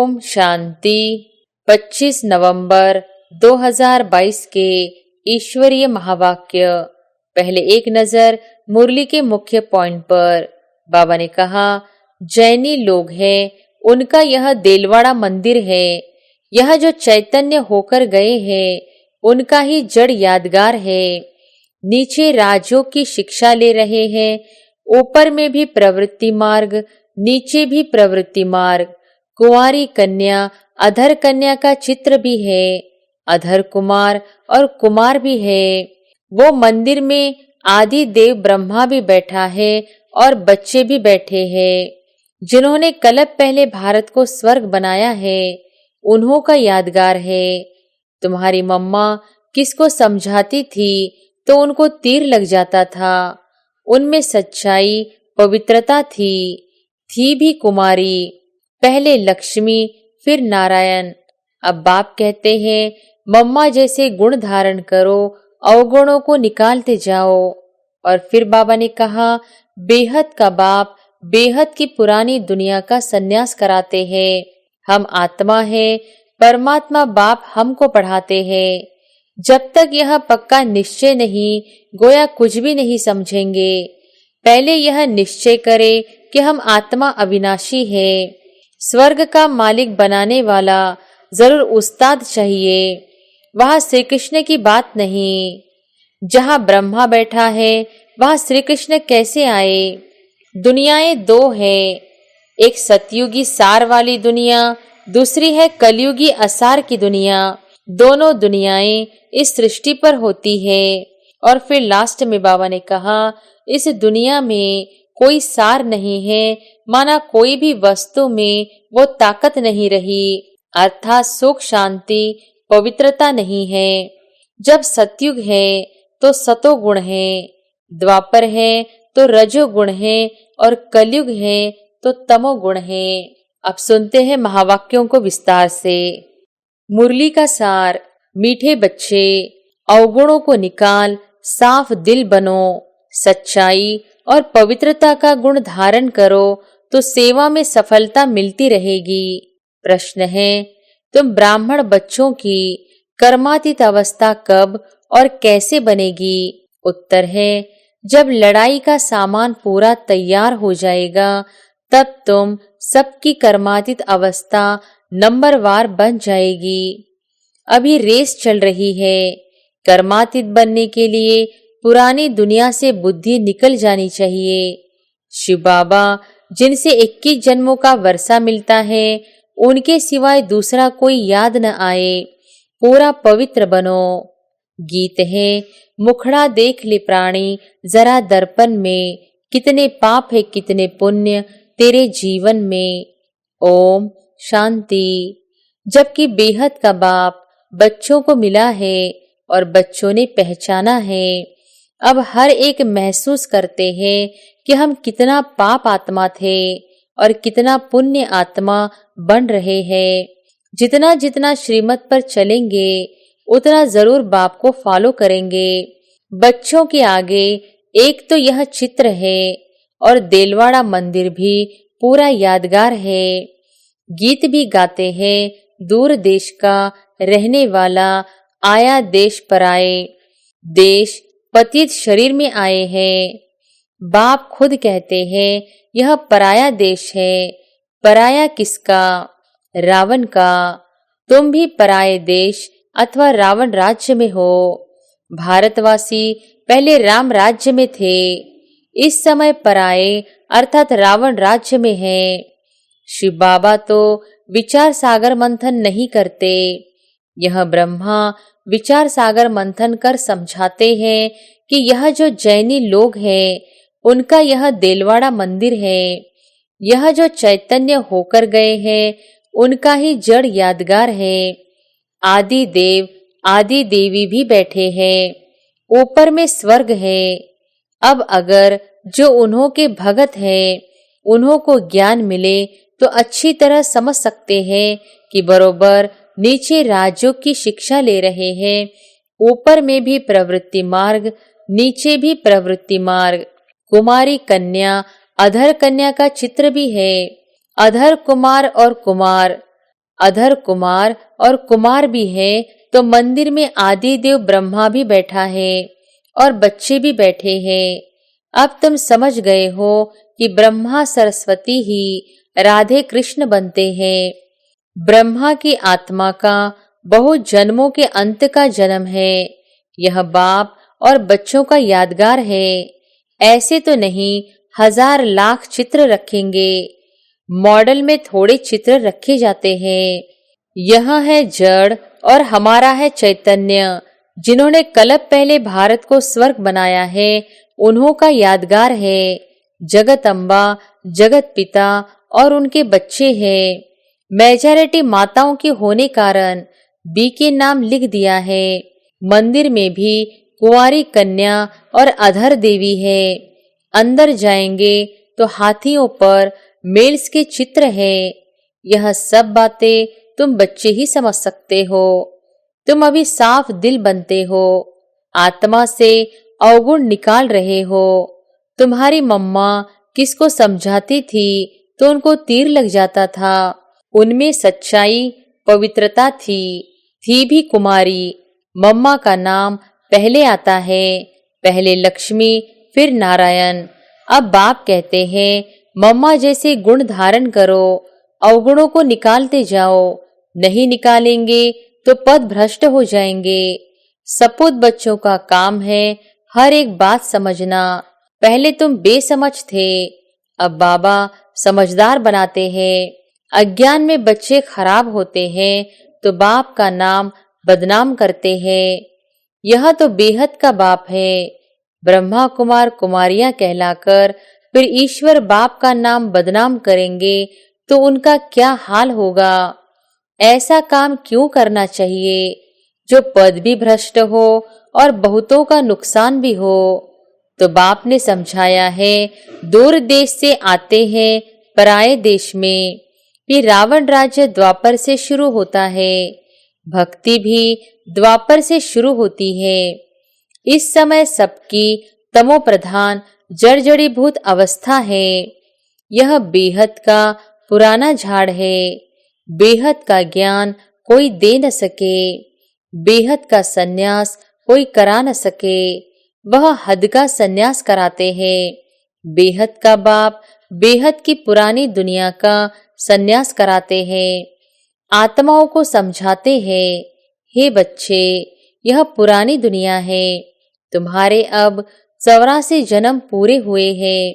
ओम शांति। 25 नवंबर 2022 के ईश्वरीय महावाक्य। पहले एक नजर मुरली के मुख्य पॉइंट पर। बाबा ने कहा, जैनी लोग हैं, उनका यह देलवाड़ा मंदिर है। यह जो चैतन्य होकर गए हैं, उनका ही जड़ यादगार है। नीचे राजयोग की शिक्षा ले रहे हैं, ऊपर में भी प्रवृत्ति मार्ग, नीचे भी प्रवृत्ति मार्ग। कुंवारी कन्या, अधर कन्या का चित्र भी है, अधर कुमार और कुमार भी है। वो मंदिर में आदि देव ब्रह्मा भी बैठा है और बच्चे भी बैठे हैं, जिन्होंने कल्प पहले भारत को स्वर्ग बनाया है, उन्हों का यादगार है। तुम्हारी मम्मा किसको समझाती थी तो उनको तीर लग जाता था। उनमें सच्चाई, पवित्रता थी भी कुमारी। पहले लक्ष्मी, फिर नारायण। अब बाप कहते हैं, मम्मा जैसे गुण धारण करो, अवगुणों को निकालते जाओ। और फिर बाबा ने कहा, बेहद का बाप बेहद की पुरानी दुनिया का सन्यास कराते हैं। हम आत्मा है, परमात्मा बाप हमको पढ़ाते हैं। जब तक यह पक्का निश्चय नहीं, गोया कुछ भी नहीं समझेंगे। पहले यह निश्चय करे कि हम आत्मा अविनाशी है। स्वर्ग का मालिक बनाने वाला जरूर उस्ताद चाहिए। वहां श्री कृष्ण की बात नहीं। जहां ब्रह्मा बैठा है, वहां श्री कृष्ण कैसे आए? दुनियाएं दो है, एक सतयुगी सार वाली दुनिया, दूसरी है कलयुगी असार की दुनिया। दोनों दुनियाएं इस सृष्टि पर होती है। और फिर लास्ट में बाबा ने कहा, इस दुनिया में कोई सार नहीं है, माना कोई भी वस्तु में वो ताकत नहीं रही, अर्थात सुख, शांति, पवित्रता नहीं है। जब सतयुग है तो सतोगुण है, द्वापर है तो रजोगुण है, और कलयुग है तो तमोगुण है। अब सुनते हैं महावाक्यों को विस्तार से। मुरली का सार। मीठे बच्चे, अवगुणों को निकाल, साफ दिल बनो, सच्चाई और पवित्रता का गुण धारण करो तो सेवा में सफलता मिलती रहेगी। प्रश्न है, तुम ब्राह्मण बच्चों की कर्मातीत अवस्था कब और कैसे बनेगी? उत्तर है, जब लड़ाई का सामान पूरा तैयार हो जाएगा, तब तुम सबकी कर्मातीत अवस्था नंबरवार बन जाएगी। अभी रेस चल रही है। कर्मातीत बनने के लिए पुरानी दुनिया से बुद्धि निकल जानी चाहिए। शिव बाबा जिनसे 21 जन्मों का वर्षा मिलता है, उनके सिवाय दूसरा कोई याद न आए। पूरा पवित्र बनो। गीत है, मुखड़ा देख ले प्राणी जरा दर्पण में, कितने पाप है कितने पुण्य तेरे जीवन में। ओम शांति। जबकि बेहद का बाप बच्चों को मिला है और बच्चों ने पहचाना है। अब हर एक महसूस करते हैं कि हम कितना पाप आत्मा थे और कितना पुण्य आत्मा बन रहे हैं। जितना जितना श्रीमत पर चलेंगे, उतना जरूर बाप को फॉलो करेंगे। बच्चों के आगे एक तो यह चित्र है और देलवाड़ा मंदिर भी पूरा यादगार है। गीत भी गाते हैं, दूर देश का रहने वाला आया देश पराए। देश पतित शरीर में आए हैं। बाप खुद कहते हैं, यह पराया देश है। पराया किसका? रावण का। तुम भी पराये देश अथवा रावण राज्य में हो। भारतवासी पहले राम राज्य में थे, इस समय पराये अर्थात रावण राज्य में है। शिव बाबा तो विचार सागर मंथन नहीं करते। यह ब्रह्मा विचार सागर मंथन कर समझाते हैं कि यह जो जैनी लोग हैं, उनका यह देलवाड़ा मंदिर है। यह जो चैतन्य होकर गए हैं, उनका ही जड़ यादगार है। आदि देव आदि देवी भी बैठे हैं, ऊपर में स्वर्ग है। अब अगर जो उन्हों के भगत हैं, उन्हों को ज्ञान मिले तो अच्छी तरह समझ सकते हैं कि बरोबर नीचे राजयोग की शिक्षा ले रहे हैं, ऊपर में भी प्रवृत्ति मार्ग, नीचे भी प्रवृत्ति मार्ग। कुमारी कन्या, अधर कन्या का चित्र भी है, अधर कुमार और कुमार। अधर कुमार और कुमार भी है, तो मंदिर में आदि देव ब्रह्मा भी बैठा है और बच्चे भी बैठे हैं। अब तुम समझ गए हो कि ब्रह्मा सरस्वती ही राधे कृष्ण बनते हैं। ब्रह्मा की आत्मा का बहुत जन्मों के अंत का जन्म है। यह बाप और बच्चों का यादगार है। ऐसे तो नहीं 1000 लाख चित्र रखेंगे। मॉडल में थोड़े चित्र रखे जाते हैं। यह है जड़ और हमारा है चैतन्य। जिन्होंने कल्प पहले भारत को स्वर्ग बनाया है, उन्हों का यादगार है। जगत अम्बा, जगत पिता और उनके बच्चे हैं। मेजॉरिटी माताओं के होने कारण बी के नाम लिख दिया है। मंदिर में भी कुंवारी कन्या और अधर देवी है। अंदर जाएंगे तो हाथियों पर मेल्स के चित्र है। यह सब बातें तुम बच्चे ही समझ सकते हो। तुम अभी साफ दिल बनते हो, आत्मा से अवगुण निकाल रहे हो। तुम्हारी मम्मा किसको समझाती थी तो उनको तीर लग जाता था। उनमें सच्चाई, पवित्रता थी भी कुमारी। मम्मा का नाम पहले आता है, पहले लक्ष्मी फिर नारायण। अब बाप कहते हैं मम्मा जैसे गुण धारण करो, अवगुणों को निकालते जाओ। नहीं निकालेंगे तो पद भ्रष्ट हो जाएंगे। सपूत बच्चों का काम है हर एक बात समझना। पहले तुम बेसमझ थे, अब बाबा समझदार बनाते हैं। अज्ञान में बच्चे खराब होते हैं तो बाप का नाम बदनाम करते हैं। यह तो बेहद का बाप है। ब्रह्मा कुमार कुमारियां कहलाकर फिर ईश्वर बाप का नाम बदनाम करेंगे तो उनका क्या हाल होगा। ऐसा काम क्यों करना चाहिए जो पद भी भ्रष्ट हो और बहुतों का नुकसान भी हो। तो बाप ने समझाया है दूर देश से आते हैं पराये देश में। फिर रावण राज्य द्वापर से शुरू होता है, भक्ति भी द्वापर से शुरू होती है। इस समय सबकी तमो प्रधान जर्जरीभूत अवस्था है। यह बेहद का पुराना झाड़ है। बेहद का ज्ञान कोई दे न सके, बेहद का सन्यास कोई करा न सके। वह हद का सन्यास कराते हैं। बेहद का बाप बेहद की पुरानी दुनिया का सन्यास कराते हैं। आत्माओं को समझाते हैं, हे बच्चे, यह पुरानी दुनिया है। तुम्हारे अब 84 जन्म पूरे हुए हैं।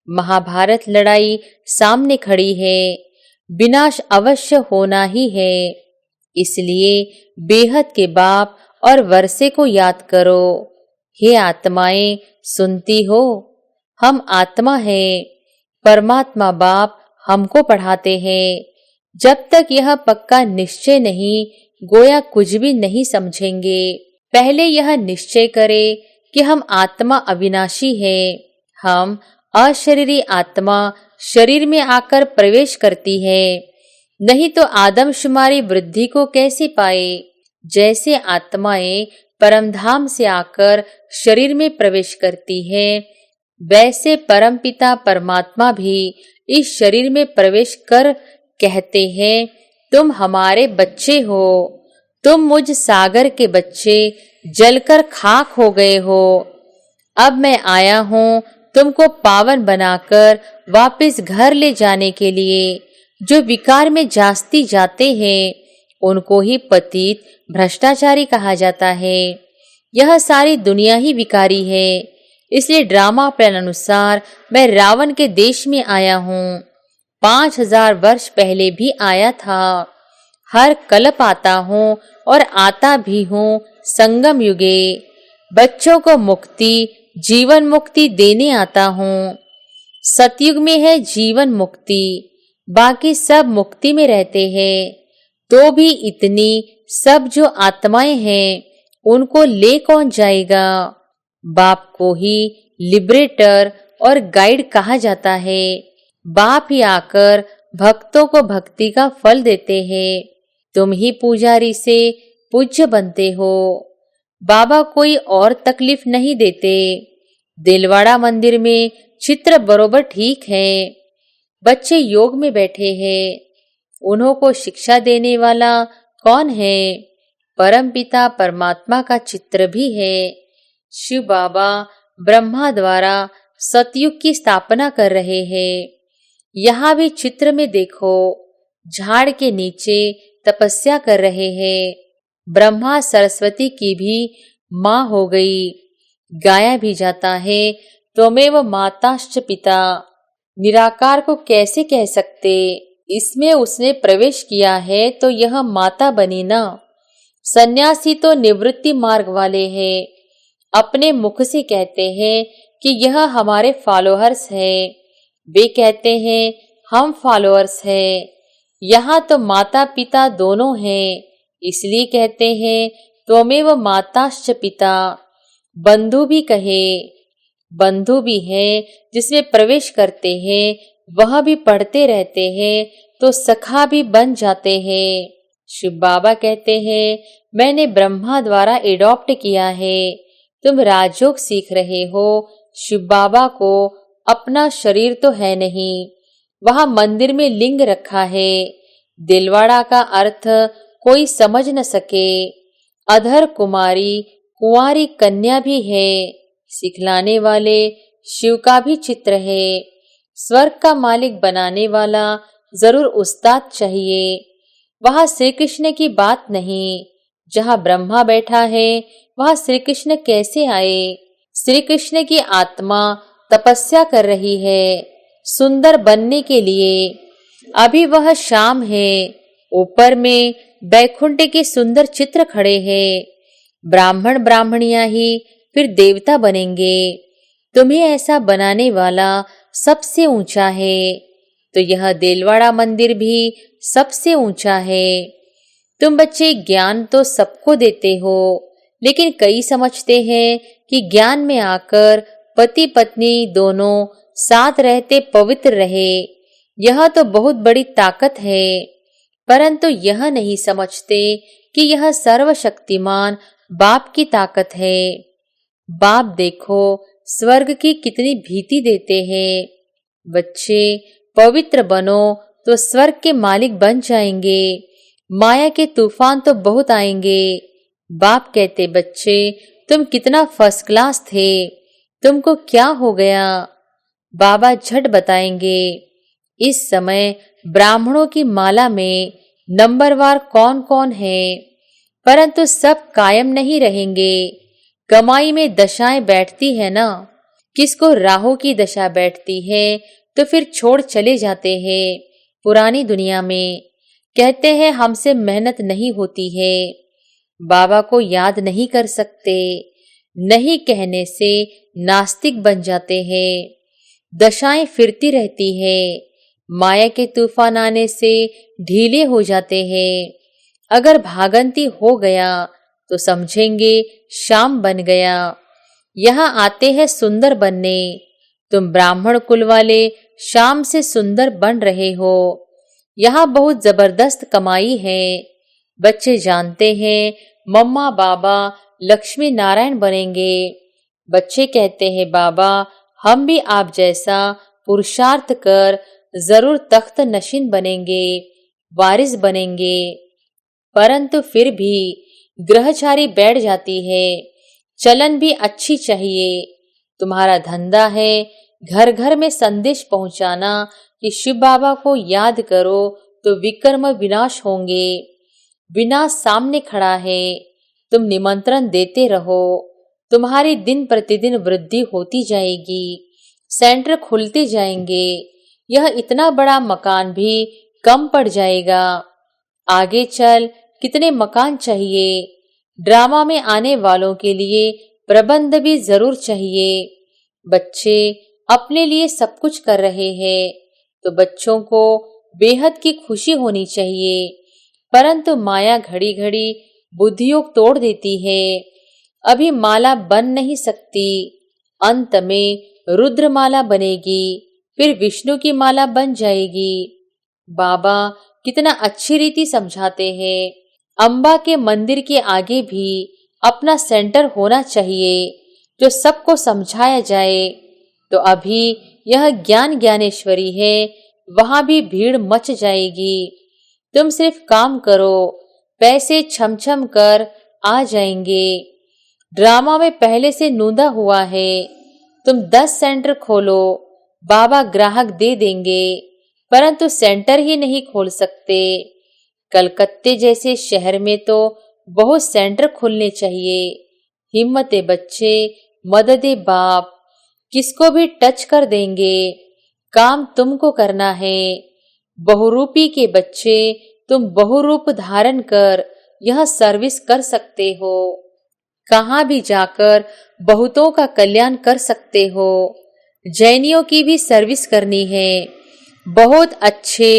महाभारत लड़ाई सामने खड़ी है। विनाश अवश्य होना ही है। इसलिए बेहद के बाप और वर्षे को याद करो। हे आत्माएं, सुनती हो? हम आत्मा हैं। परमात्मा बाप हमको पढ़ाते हैं। जब तक यह पक्का निश्चय नहीं, गोया कुछ भी नहीं समझेंगे। पहले यह निश्चय करें कि हम आत्मा अविनाशी है। हम अशरीरी आत्मा शरीर में आकर प्रवेश करती है, नहीं तो आदमशुमारी वृद्धि को कैसे पाए। जैसे आत्माएं परमधाम से आकर शरीर में प्रवेश करती है, वैसे परमपिता परमात्मा भी इस शरीर में प्रवेश कर कहते हैं तुम हमारे बच्चे हो। तुम मुझ सागर के बच्चे जलकर खाक हो गए हो। अब मैं आया हूँ तुमको पावन बनाकर वापस घर ले जाने के लिए। जो विकार में जास्ती जाते हैं उनको ही पतित भ्रष्टाचारी कहा जाता है। यह सारी दुनिया ही विकारी है। इसलिए ड्रामा प्लान अनुसार मैं रावण के देश में आया हूँ। 5000 वर्ष पहले भी आया था। हर कल्प आता हूँ और आता भी हूँ संगम युगे। बच्चों को मुक्ति, जीवन मुक्ति देने आता हूँ। सतयुग में है जीवन मुक्ति, बाकी सब मुक्ति में रहते हैं। तो भी इतनी सब जो आत्माएं हैं उनको ले कौन जाएगा। बाप को ही लिबरेटर और गाइड कहा जाता है। बाप ही आकर भक्तों को भक्ति का फल देते हैं। तुम ही पुजारी से पूज्य बनते हो। बाबा कोई और तकलीफ नहीं देते। दिलवाड़ा मंदिर में चित्र बरोबर ठीक है। बच्चे योग में बैठे हैं। उन्हों को शिक्षा देने वाला कौन है? परमपिता परमात्मा का चित्र भी है। शिव बाबा ब्रह्मा द्वारा सतयुग की स्थापना कर रहे हैं। यहाँ भी चित्र में देखो, झाड़ के नीचे तपस्या कर रहे हैं। ब्रह्मा सरस्वती की भी माँ हो गई। गाया भी जाता है, त्वमेव माताश्च पिता। निराकार को कैसे कह सकते? इसमें उसने प्रवेश किया है तो यह माता बनी ना। सन्यासी तो निवृत्ति मार्ग वाले हैं, अपने मुख से कहते हैं कि यह हमारे फॉलोअर्स हैं। वे कहते हैं हम फॉलोअर्स हैं। यहाँ तो माता पिता दोनों हैं, इसलिए कहते हैं त्वमेव माताश्च पिता। बंधु भी कहे, बंधु भी है, जिसमें प्रवेश करते हैं वह भी पढ़ते रहते हैं तो सखा भी बन जाते हैं। शिव बाबा कहते हैं मैंने ब्रह्मा द्वारा एडॉप्ट किया है। तुम राजयोग सीख रहे हो। शिव बाबा को अपना शरीर तो है नहीं। वहां मंदिर में लिंग रखा है। दिलवाड़ा का अर्थ कोई समझ न सके। अधर कुमारी, कुंवारी कन्या भी है। सिखलाने वाले शिव का भी चित्र है। स्वर्ग का मालिक बनाने वाला जरूर उस्ताद चाहिए। वहां श्री कृष्ण की बात नहीं। जहां ब्रह्मा बैठा है वहां श्री कृष्ण कैसे आए? श्री कृष्ण की आत्मा तपस्या कर रही है सुंदर बनने के लिए। अभी वह शाम है। ऊपर में बैकुंठ के सुंदर चित्र खड़े हैं। ब्राह्मण ब्राह्मणियां ही फिर देवता बनेंगे। तुम्हें ऐसा बनाने वाला सबसे ऊंचा है, तो यह देलवाड़ा मंदिर भी सबसे ऊंचा है। तुम बच्चे ज्ञान तो सबको देते हो, लेकिन कई समझते हैं कि ज्ञान में आकर पति पत्नी दोनों साथ रहते पवित्र रहे, यह तो बहुत बड़ी ताकत है। परंतु यह नहीं समझते कि यह सर्वशक्तिमान बाप की ताकत है। बाप देखो स्वर्ग की कितनी भीति देते हैं। बच्चे पवित्र बनो तो स्वर्ग के मालिक बन जाएंगे। माया के तूफान तो बहुत आएंगे। बाप कहते बच्चे तुम कितना फर्स्ट क्लास थे, तुमको क्या हो गया? बाबा झट बताएंगे। इस समय ब्राह्मणों की माला में नंबरवार कौन कौन है, परंतु सब कायम नहीं रहेंगे। कमाई में दशाएं बैठती है ना। किसको राहु की दशा बैठती है तो फिर छोड़ चले जाते हैं पुरानी दुनिया में। कहते हैं हमसे मेहनत नहीं होती है। बाबा को याद नहीं कर सकते। नहीं कहने से नास्तिक बन जाते हैं। दशाएं फिरती रहती है। माया के तूफान आने से ढीले हो जाते हैं। अगर भागंती हो गया तो समझेंगे शाम बन गया। यहाँ आते हैं सुंदर बनने। तुम ब्राह्मण कुल वाले शाम से सुंदर बन रहे हो। यहाँ बहुत जबरदस्त कमाई है। बच्चे जानते हैं मम्मा बाबा लक्ष्मी नारायण बनेंगे। बच्चे कहते हैं बाबा हम भी आप जैसा पुरुषार्थ कर जरूर तख्त नशीन बनेंगे, वारिस बनेंगे। परंतु फिर भी ग्रहचारी बैठ जाती है। चलन भी अच्छी चाहिए। तुम्हारा धंधा है घर घर में संदेश पहुंचाना कि शिव बाबा को याद करो तो विकर्म विनाश होंगे। विनाश सामने खड़ा है। तुम निमंत्रण देते रहो। तुम्हारी दिन प्रतिदिन वृद्धि होती जाएगी। सेंटर खुलते जाएंगे। यह इतना बड़ा मकान भी कम पड़ जाएगा। आगे चल कितने मकान चाहिए। ड्रामा में आने वालों के लिए प्रबंध भी जरूर चाहिए। बच्चे अपने लिए सब कुछ कर रहे हैं तो बच्चों को बेहद की खुशी होनी चाहिए। परंतु माया घड़ी घड़ी बुद्धियोग तोड़ देती है। अभी माला बन नहीं सकती। अंत में रुद्र माला बनेगी, फिर विष्णु की माला बन जाएगी। बाबा कितना अच्छी रीति समझाते हैं। अंबा के मंदिर के आगे भी अपना सेंटर होना चाहिए जो सबको समझाया जाए। तो अभी यह ज्ञान ज्ञानेश्वरी है, वहां भी भीड़ मच जाएगी। तुम सिर्फ काम करो, पैसे छम छम कर आ जाएंगे। ड्रामा में पहले से नूंदा हुआ है। तुम 10 सेंटर खोलो, बाबा ग्राहक दे देंगे, परंतु सेंटर ही नहीं खोल सकते। कलकत्ते जैसे शहर में तो बहुत सेंटर खुलने चाहिए। हिम्मते बच्चे, मददे बाप, किसको भी टच कर देंगे। काम तुमको करना है। बहुरूपी के बच्चे, तुम बहुरूप धारण कर यह सर्विस कर सकते हो। कहाँ भी जाकर बहुतों का कल्याण कर सकते हो। जैनियों की भी सर्विस करनी है। बहुत अच्छे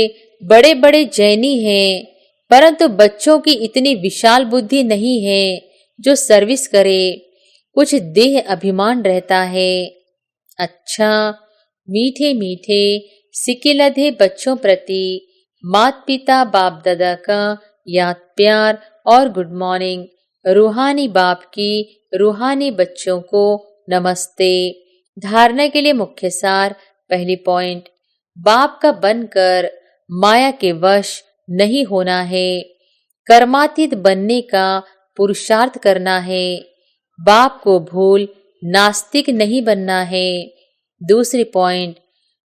बड़े बड़े जैनी हैं, परंतु बच्चों की इतनी विशाल बुद्धि नहीं है जो सर्विस करे। कुछ देह अभिमान रहता है। अच्छा, मीठे मीठे सिकिलधे बच्चों प्रति माता पिता बाप दादा का याद प्यार और गुड मॉर्निंग। रूहानी बाप की रूहानी बच्चों को नमस्ते। धारणा के लिए मुख्य सार। पहली पॉइंट, बाप का बनकर माया के वश नहीं होना है। कर्मातीत बनने का पुरुषार्थ करना है। बाप को भूल नास्तिक नहीं बनना है। दूसरी पॉइंट,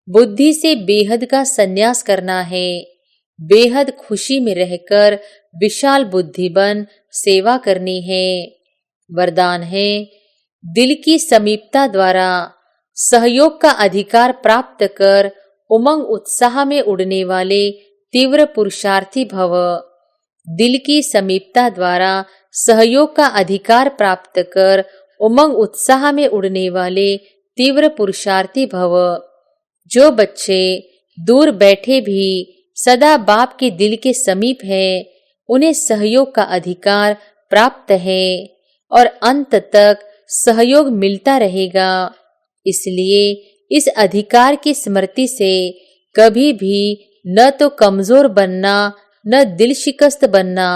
बुद्धि से बेहद का संन्यास करना है। बेहद खुशी में रहकर विशाल बुद्धि बन सेवा करनी है। वरदान है, दिल की समीपता द्वारा सहयोग का अधिकार प्राप्त कर उमंग उत्साह में उड़ने वाले तीव्र पुरुषार्थी भव। दिल की समीपता द्वारा सहयोग का अधिकार प्राप्त कर उमंग उत्साह में उड़ने वाले तीव्र पुरुषार्थी भव। जो बच्चे दूर बैठे भी सदा बाप के दिल के समीप है, उन्हें सहयोग का अधिकार प्राप्त है और अंत तक सहयोग मिलता रहेगा। इसलिए इस अधिकार की स्मृति से कभी भी न तो कमजोर बनना, न दिल शिकस्त बनना,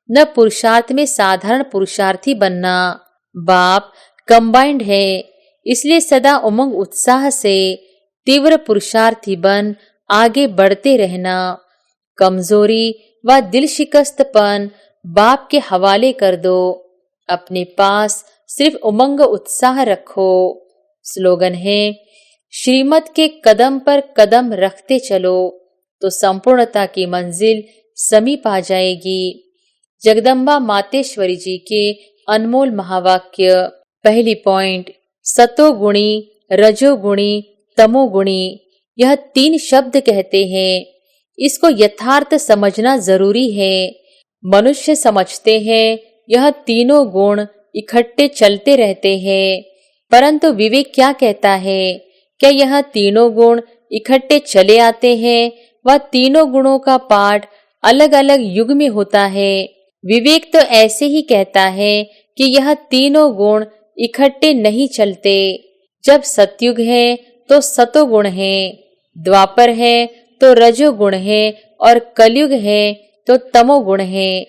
न पुरुषार्थ में साधारण पुरुषार्थी बनना। बाप कंबाइंड है, इसलिए सदा उमंग उत्साह से तीव्र पुरुषार्थी बन आगे बढ़ते रहना। कमजोरी व दिल शिकस्तपन बाप के हवाले कर दो। अपने पास सिर्फ उमंग उत्साह रखो। स्लोगन है, श्रीमत के कदम पर कदम रखते चलो तो संपूर्णता की मंजिल समीप आ जाएगी। जगदम्बा मातेश्वरी जी के अनमोल महावाक्य। पहली पॉइंट, सतोगुणी, रजोगुणी, तमोगुणी, यह 3 शब्द कहते हैं। इसको यथार्थ समझना जरूरी है। मनुष्य समझते हैं यह तीनों गुण इकट्ठे चलते रहते हैं, परंतु विवेक क्या कहता है? क्या यह तीनों गुण इकट्ठे चले आते हैं व तीनों गुणों का पाठ अलग अलग युग में होता है? विवेक तो ऐसे ही कहता है कि यह तीनों गुण इकट्ठे नहीं चलते। जब सतयुग है तो सतोगुण है, द्वापर है तो रजोगुण है और कलयुग है तो तमोगुण है।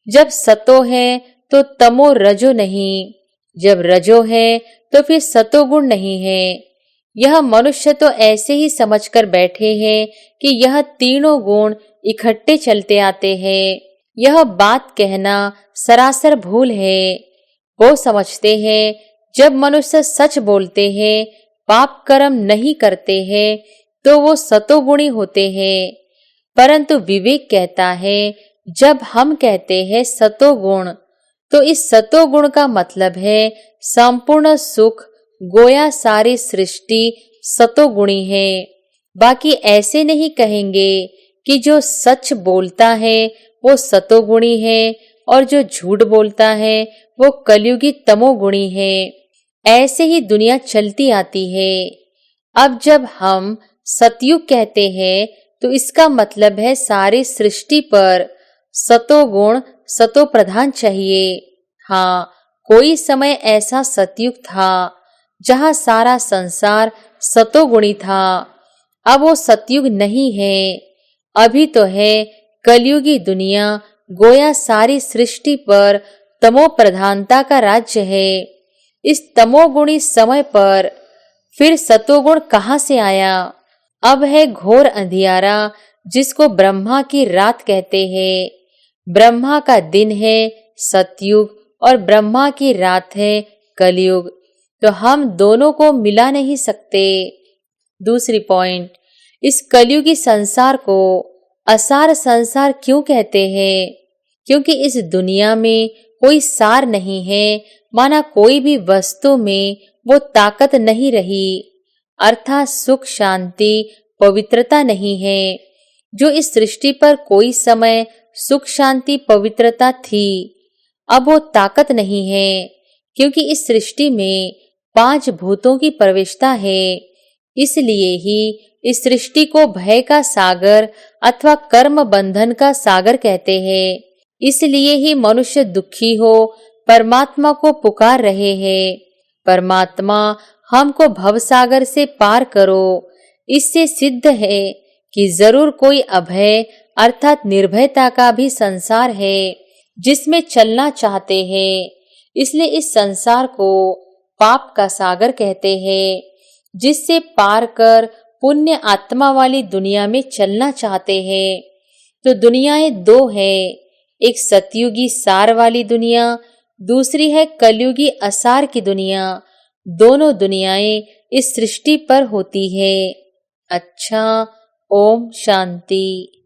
जब सतो है तो तमो रजो नहीं, जब रजो है तो फिर सतोगुण नहीं है। यह मनुष्य तो ऐसे ही समझकर बैठे हैं कि यह तीनों गुण इकट्ठे चलते आते हैं। यह बात कहना सरासर भूल है। वो समझते हैं जब मनुष्य सच बोलते हैं, पाप कर्म नहीं करते हैं, तो वो सतोगुणी होते हैं। परंतु विवेक कहता है जब हम कहते हैं सतोगुण, तो इस सतोगुण का मतलब है संपूर्ण सुख, गोया सारी सृष्टि सतोगुणी है। बाकी ऐसे नहीं कहेंगे कि जो सच बोलता है वो सतोगुणी है और जो झूठ बोलता है वो कलयुगी तमोगुणी है। ऐसे ही दुनिया चलती आती है। अब जब हम सतयुग कहते हैं तो इसका मतलब है सारी सृष्टि पर सतोगुण सतो प्रधान चाहिए। हाँ, कोई समय ऐसा सतयुग था जहाँ सारा संसार सतोगुणी था। अब वो सतयुग नहीं है। अभी तो है कलयुगी दुनिया, गोया सारी सृष्टि पर तमो प्रधानता का राज्य है। इस तमोगुणी समय पर फिर सतोगुण कहाँ से आया? अब है घोर अंधियारा जिसको ब्रह्मा की रात कहते हैं। ब्रह्मा का दिन है सतयुग और ब्रह्मा की रात है कलयुग, तो हम दोनों को मिला नहीं सकते। दूसरी पॉइंट, इस कलयुगी संसार को असार संसार क्यों कहते हैं? क्योंकि इस दुनिया में कोई सार नहीं है, माना कोई भी वस्तु में वो ताकत नहीं रही, अर्थात सुख शांति पवित्रता नहीं है। जो इस सृष्टि पर कोई समय सुख शांति पवित्रता थी, अब वो ताकत नहीं है, क्योंकि इस सृष्टि में 5 भूतों की प्रवेशता है। इसलिए ही इस सृष्टि को भय का सागर अथवा कर्म बंधन का सागर कहते हैं। इसलिए ही मनुष्य दुखी हो परमात्मा को पुकार रहे हैं, परमात्मा हमको भवसागर से पार करो। इससे सिद्ध है कि जरूर कोई अभय अर्थात निर्भयता का भी संसार है जिसमें चलना चाहते हैं। इसलिए इस संसार को पाप का सागर कहते हैं, जिससे पार कर पुण्य आत्मा वाली दुनिया में चलना चाहते हैं। तो दुनियाएं 2 है, एक सतयुगी सार वाली दुनिया, दूसरी है कलयुगी असार की दुनिया। दोनों दुनियाएं इस सृष्टि पर होती है। अच्छा, ओम शांति।